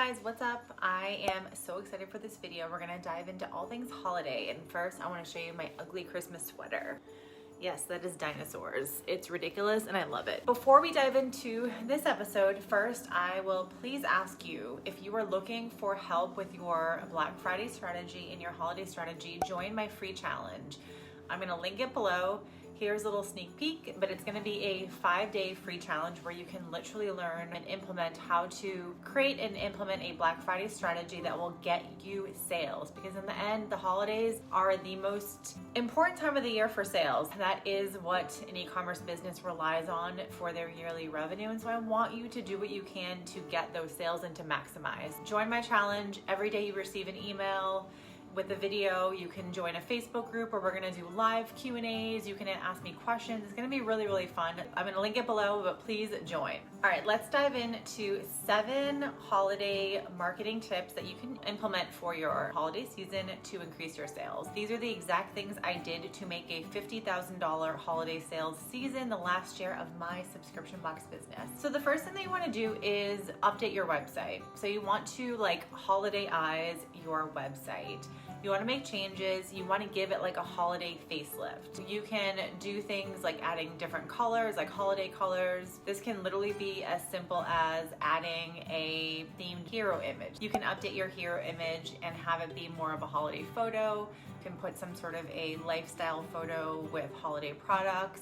guys, what's up? I am so excited for this video. We're gonna dive into all things holiday, and first I want to show you my ugly Christmas sweater. Yes, that is dinosaurs. It's ridiculous and I love it. Before we dive into this episode, first I will please ask you, if you are looking for help with your Black Friday strategy and your holiday strategy, join my free challenge. I'm gonna link it below. Here's a little sneak peek, but it's gonna be a 5-day free challenge where you can literally learn and implement how to create and implement a Black Friday strategy that will get you sales. Because in the end, the holidays are the most important time of the year for sales. That is what an e-commerce business relies on for their yearly revenue. And so I want you to do what you can to get those sales and to maximize. Join my challenge. Every day you receive an email with the video. You can join a Facebook group where we're gonna do live Q&As. You can ask me questions. It's gonna be really, really fun. I'm gonna link it below, but please join. All right, let's dive into 7 holiday marketing tips that you can implement for your holiday season to increase your sales. These are the exact things I did to make a $50,000 holiday sales season the last year of my subscription box business. So the first thing that you wanna do is update your website. So you want to holiday-ize your website. You want to make changes. You want to give it like a holiday facelift. You can do things like adding different colors, like holiday colors. This can literally be as simple as adding a themed hero image. You can update your hero image and have it be more of a holiday photo. You can put some sort of a lifestyle photo with holiday products.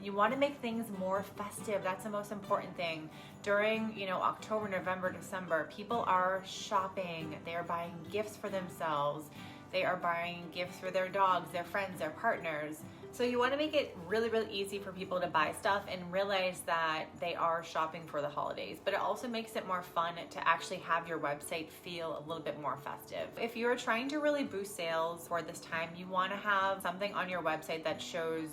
You want to make things more festive. That's the most important thing. During, October, November, December, people are shopping. They are buying gifts for themselves. They are buying gifts for their dogs, their friends, their partners. So you want to make it really, really easy for people to buy stuff and realize that they are shopping for the holidays. But it also makes it more fun to actually have your website feel a little bit more festive. If you're trying to really boost sales for this time, you want to have something on your website that shows,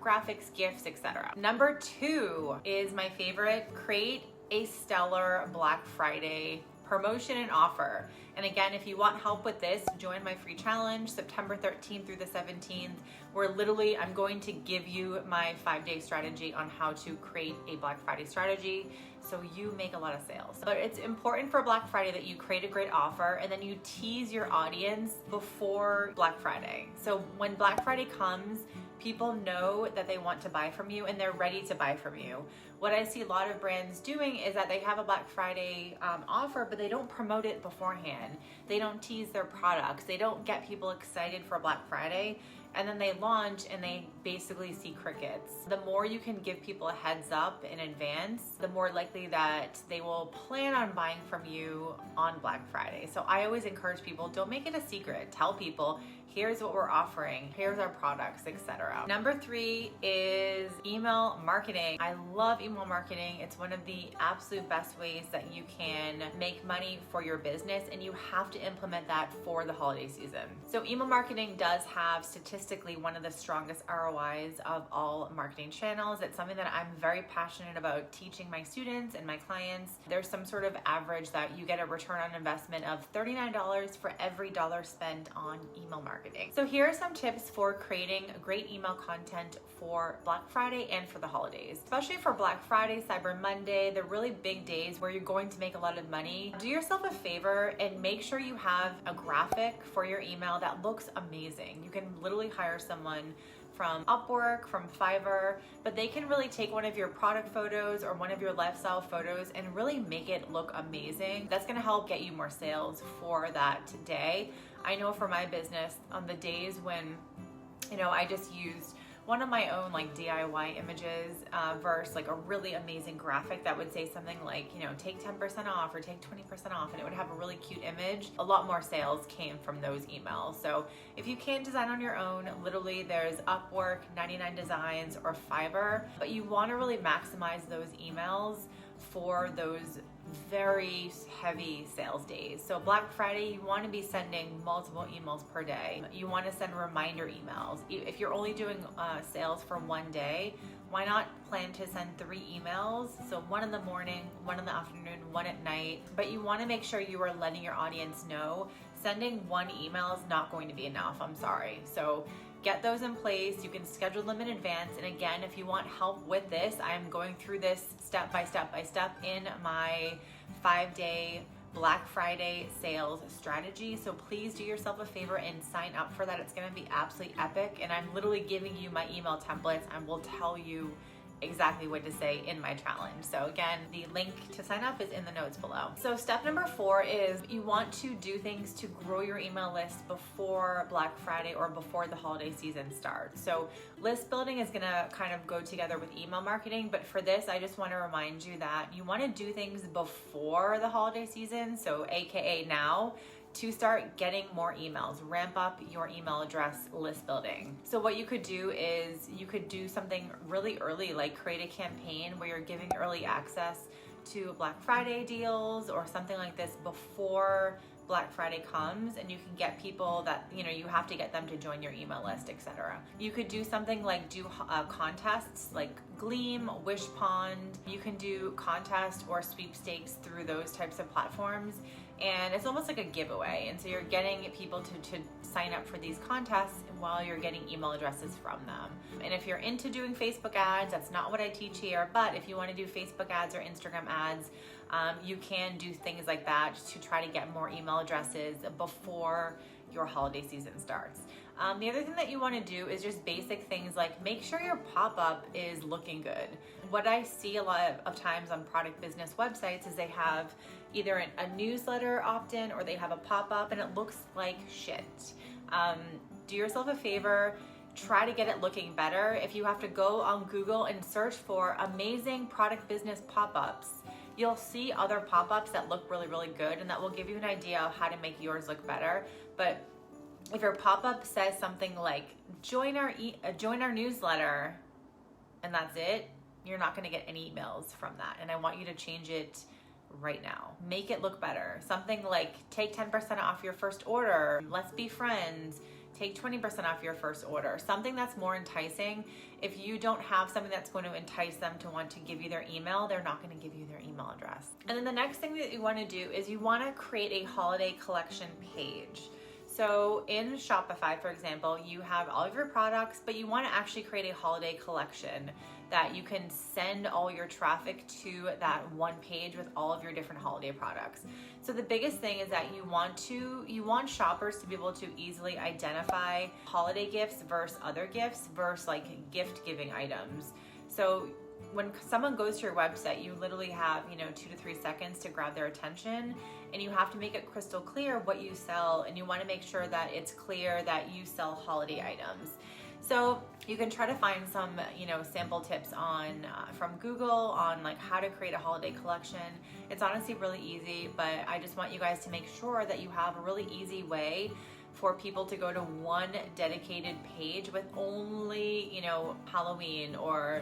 graphics, gifts, etc. Number 2 is my favorite. Create a stellar Black Friday promotion and offer. And again, if you want help with this, join my free challenge September 13th through the 17th, where literally I'm going to give you my 5-day strategy on how to create a Black Friday strategy so you make a lot of sales. But it's important for Black Friday that you create a great offer and then you tease your audience before Black Friday. So when Black Friday comes, people know that they want to buy from you and they're ready to buy from you. What I see a lot of brands doing is that they have a Black Friday offer, but they don't promote it beforehand. They don't tease their products. They don't get people excited for Black Friday. And then they launch and they basically see crickets. The more you can give people a heads up in advance, the more likely that they will plan on buying from you on Black Friday. So I always encourage people, don't make it a secret. Tell people, here's what we're offering, here's our products, etc. Number 3 is email marketing. I love email marketing. It's one of the absolute best ways that you can make money for your business, and you have to implement that for the holiday season. So email marketing does have statistically one of the strongest ROIs of all marketing channels. It's something that I'm very passionate about teaching my students and my clients. There's some sort of average that you get a return on investment of $39 for every dollar spent on email marketing. So here are some tips for creating great email content for Black Friday and for the holidays. Especially for Black Friday, Cyber Monday, the really big days where you're going to make a lot of money. Do yourself a favor and make sure you have a graphic for your email that looks amazing. You can literally hire someone from Upwork, from Fiverr, but they can really take one of your product photos or one of your lifestyle photos and really make it look amazing. That's gonna help get you more sales for that day. I know for my business, on the days when, I just used one of my own DIY images versus a really amazing graphic that would say something like, take 10% off or take 20% off, and it would have a really cute image. A lot more sales came from those emails. So if you can't design on your own, literally there's Upwork, 99 Designs, or Fiverr, but you want to really maximize those emails for those very heavy sales days. So Black Friday, you want to be sending multiple emails per day. You want to send reminder emails. If you're only doing sales for one day, why not plan to send 3 emails? So one in the morning, one in the afternoon, one at night. But you want to make sure you are letting your audience know sending 1 email is not going to be enough. I'm sorry. So get those in place. You can schedule them in advance. And again, if you want help with this, I'm going through this step by step in my 5-day Black Friday sales strategy. So please do yourself a favor and sign up for that. It's gonna be absolutely epic. And I'm literally giving you my email templates and will tell you exactly what to say in my challenge. So again, the link to sign up is in the notes below. So step number 4 is you want to do things to grow your email list before Black Friday or before the holiday season starts. So list building is gonna kind of go together with email marketing, but for this, I just wanna remind you that you wanna do things before the holiday season, so AKA now, to start getting more emails. Ramp up your email address list building. So what you could do is you could do something really early, like create a campaign where you're giving early access to Black Friday deals or something like this before Black Friday comes, and you can get people that, you know, you have to get them to join your email list, etc. You could do something like do contests like Gleam, Wishpond. You can do contests or sweepstakes through those types of platforms, and it's almost like a giveaway. And so you're getting people to sign up for these contests while you're getting email addresses from them. And if you're into doing Facebook ads, that's not what I teach here, but if you want to do Facebook ads or Instagram ads, you can do things like that to try to get more email addresses before your holiday season starts. The other thing that you want to do is just basic things like make sure your pop-up is looking good. What I see a lot of times on product business websites is they have either a newsletter opt-in or they have a pop-up and it looks like shit. Do yourself a favor, try to get it looking better. If you have to go on Google and search for amazing product business pop-ups, you'll see other pop-ups that look really, really good, and that will give you an idea of how to make yours look better. But if your pop-up says something like join our newsletter and that's it, you're not going to get any emails from that. And I want you to change it right now. Make it look better. Something like take 10% off your first order. Let's be friends. Take 20% off your first order. Something that's more enticing. If you don't have something that's going to entice them to want to give you their email, they're not going to give you their email address. And then the next thing that you want to do is you want to create a holiday collection page. So in Shopify, for example, you have all of your products, but you want to actually create a holiday collection that you can send all your traffic to that one page with all of your different holiday products. So the biggest thing is that you want shoppers to be able to easily identify holiday gifts versus other gifts versus like gift giving items. So when someone goes to your website, you literally have, 2 to 3 seconds to grab their attention, and you have to make it crystal clear what you sell, and you want to make sure that it's clear that you sell holiday items. So you can try to find some, sample tips on from Google on like how to create a holiday collection. It's honestly really easy, but I just want you guys to make sure that you have a really easy way for people to go to one dedicated page with only, Halloween or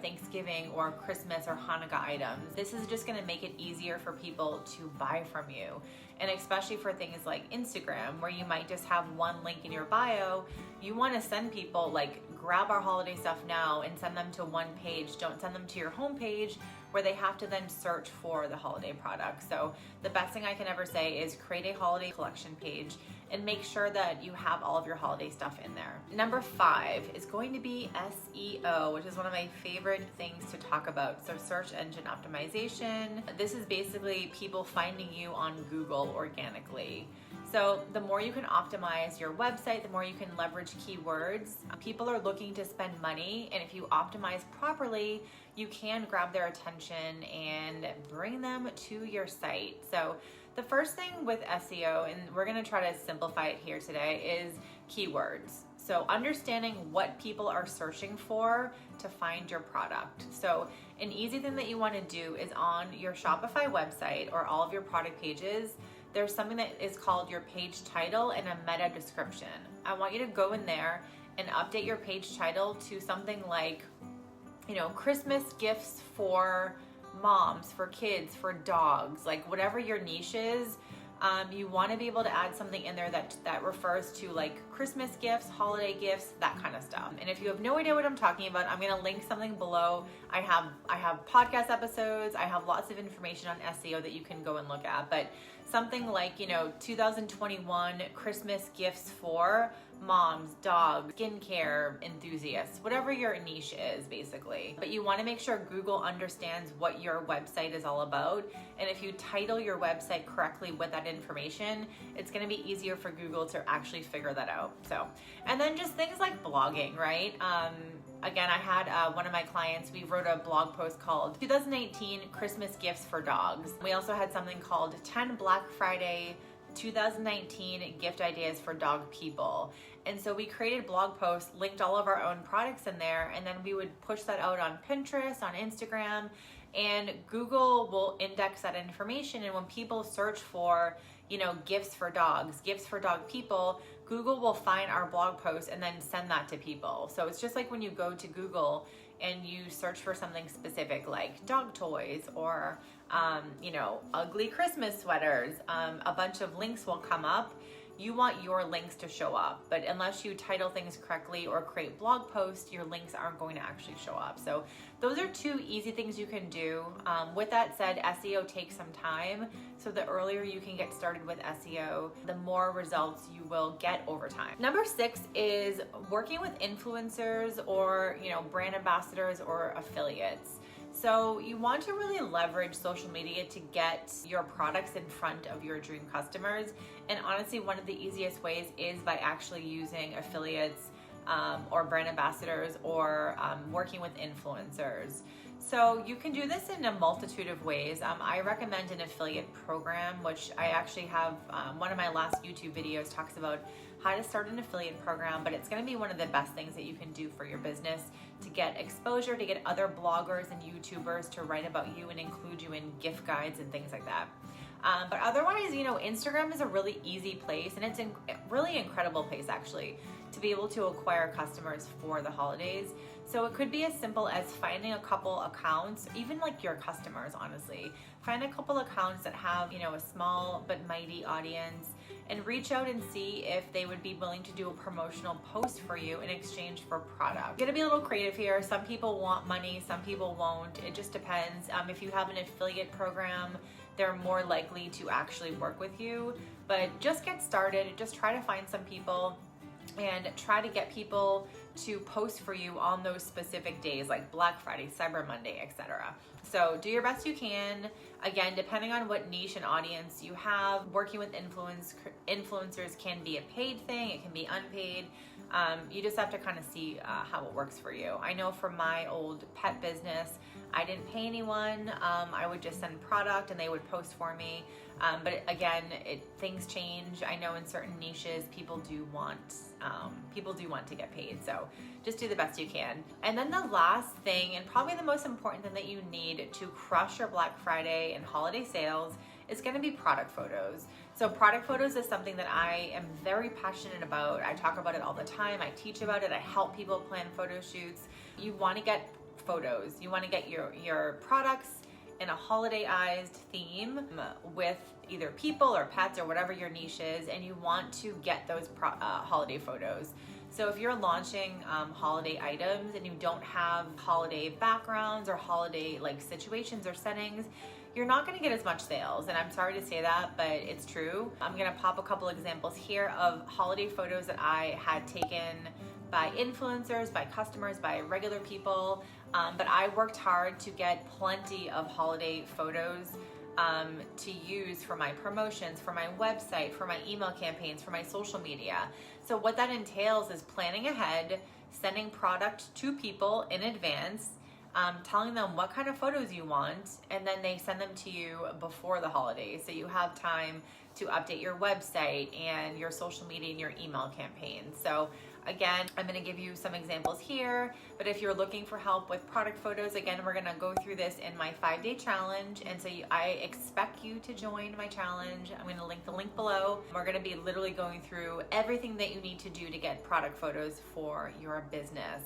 Thanksgiving or Christmas or Hanukkah items. This is just going to make it easier for people to buy from you. And especially for things like Instagram, where you might just have one link in your bio, you want to send people like grab our holiday stuff now and send them to one page. Don't send them to your homepage where they have to then search for the holiday product. So the best thing I can ever say is create a holiday collection page and make sure that you have all of your holiday stuff in there. Number 5 is going to be SEO, which is one of my favorite things to talk about. So search engine optimization. This is basically people finding you on Google organically. So the more you can optimize your website, the more you can leverage keywords. People are looking to spend money, and if you optimize properly, you can grab their attention and bring them to your site. So the first thing with SEO, and we're gonna try to simplify it here today, is keywords. So understanding what people are searching for to find your product. So an easy thing that you wanna do is on your Shopify website or all of your product pages, there's something that is called your page title and a meta description. I want you to go in there and update your page title to something like, Christmas gifts for moms, for kids, for dogs, like whatever your niche is. You want to be able to add something in there that refers to like Christmas gifts, holiday gifts, that kind of stuff. And if you have no idea what I'm talking about, I'm going to link something below. I have podcast episodes. I have lots of information on SEO that you can go and look at. But something like, 2021 Christmas gifts for moms, dogs, skincare enthusiasts, whatever your niche is basically. But you want to make sure Google understands what your website is all about. And if you title your website correctly with that information, it's going to be easier for Google to actually figure that out. So, and then just things like blogging, right? Again, I had one of my clients, we wrote a blog post called 2018 Christmas Gifts for Dogs. We also had something called 10 Black Friday 2019 gift ideas for dog people. And so we created blog posts, linked all of our own products in there, and then we would push that out on Pinterest, on Instagram, and Google will index that information. And when people search for, gifts for dogs, gifts for dog people, Google will find our blog post and then send that to people. So it's just like when you go to Google and you search for something specific like dog toys or, ugly Christmas sweaters, a bunch of links will come up. You want your links to show up, but unless you title things correctly or create blog posts, your links aren't going to actually show up. So those are two easy things you can do. With that said, SEO takes some time. So the earlier you can get started with SEO, the more results you will get over time. Number 6 is working with influencers or, brand ambassadors or affiliates. So you want to really leverage social media to get your products in front of your dream customers. And honestly, one of the easiest ways is by actually using affiliates or brand ambassadors or working with influencers. So you can do this in a multitude of ways. I recommend an affiliate program, which I actually have, one of my last YouTube videos talks about how to start an affiliate program, but it's gonna be one of the best things that you can do for your business to get exposure, to get other bloggers and YouTubers to write about you and include you in gift guides and things like that. But otherwise, Instagram is a really easy place, and it's a really incredible place actually to be able to acquire customers for the holidays. So it could be as simple as finding a couple accounts, even like your customers, honestly. Find a couple accounts that have, a small but mighty audience and reach out and see if they would be willing to do a promotional post for you in exchange for product. I'm gonna be a little creative here. Some people want money, some people won't. It just depends. If you have an affiliate program, they're more likely to actually work with you. But just get started. Just try to find some people and try to get people to post for you on those specific days like Black Friday, Cyber Monday, etc. So do your best you can. Again, depending on what niche and audience you have, working with influencers can be a paid thing, it can be unpaid. You just have to kind of see how it works for you. I know for my old pet business, I didn't pay anyone. I would just send product and they would post for me. But again, things change. I know in certain niches, people do want to get paid. So just do the best you can. And then the last thing, and probably the most important thing that you need to crush your Black Friday and holiday sales, is going to be product photos. So product photos is something that I am very passionate about. I talk about it all the time. I teach about it. I help people plan photo shoots. You want to get photos. You want to get your products in a holidayized theme with either people or pets or whatever your niche is, and you want to get those holiday photos. So if you're launching holiday items and you don't have holiday backgrounds or holiday situations or settings, you're not going to get as much sales. And I'm sorry to say that, but it's true. I'm going to pop a couple examples here of holiday photos that I had taken by influencers, by customers, by regular people. But I worked hard to get plenty of holiday photos to use for my promotions, for my website, for my email campaigns, for my social media. So what that entails is planning ahead, sending product to people in advance, telling them what kind of photos you want, and then they send them to you before the holidays. So you have time to update your website and your social media and your email campaigns. So again, I'm going to give you some examples here, but if you're looking for help with product photos, again, we're going to go through this in my 5-day challenge. And so I expect you to join my challenge. I'm going to link the link below. We're going to be literally going through everything that you need to do to get product photos for your business.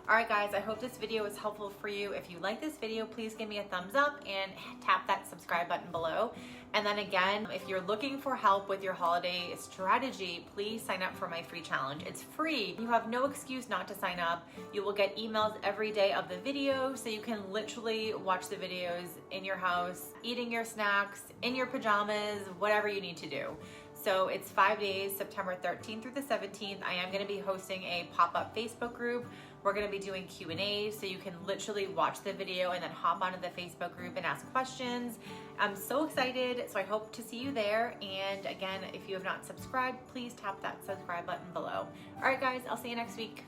All right, guys, I hope this video was helpful for you. If you like this video, please give me a thumbs up and tap that subscribe button below. And then again, if you're looking for help with your holiday strategy, please sign up for my free challenge. It's free. You have no excuse not to sign up. You will get emails every day of the video, so you can literally watch the videos in your house, eating your snacks, in your pajamas, whatever you need to do. So it's 5 days, September 13th through the 17th. I am gonna be hosting a pop-up Facebook group. We're gonna be doing Q&As, so you can literally watch the video and then hop onto the Facebook group and ask questions. I'm so excited, so I hope to see you there. And again, if you have not subscribed, please tap that subscribe button below. All right, guys, I'll see you next week.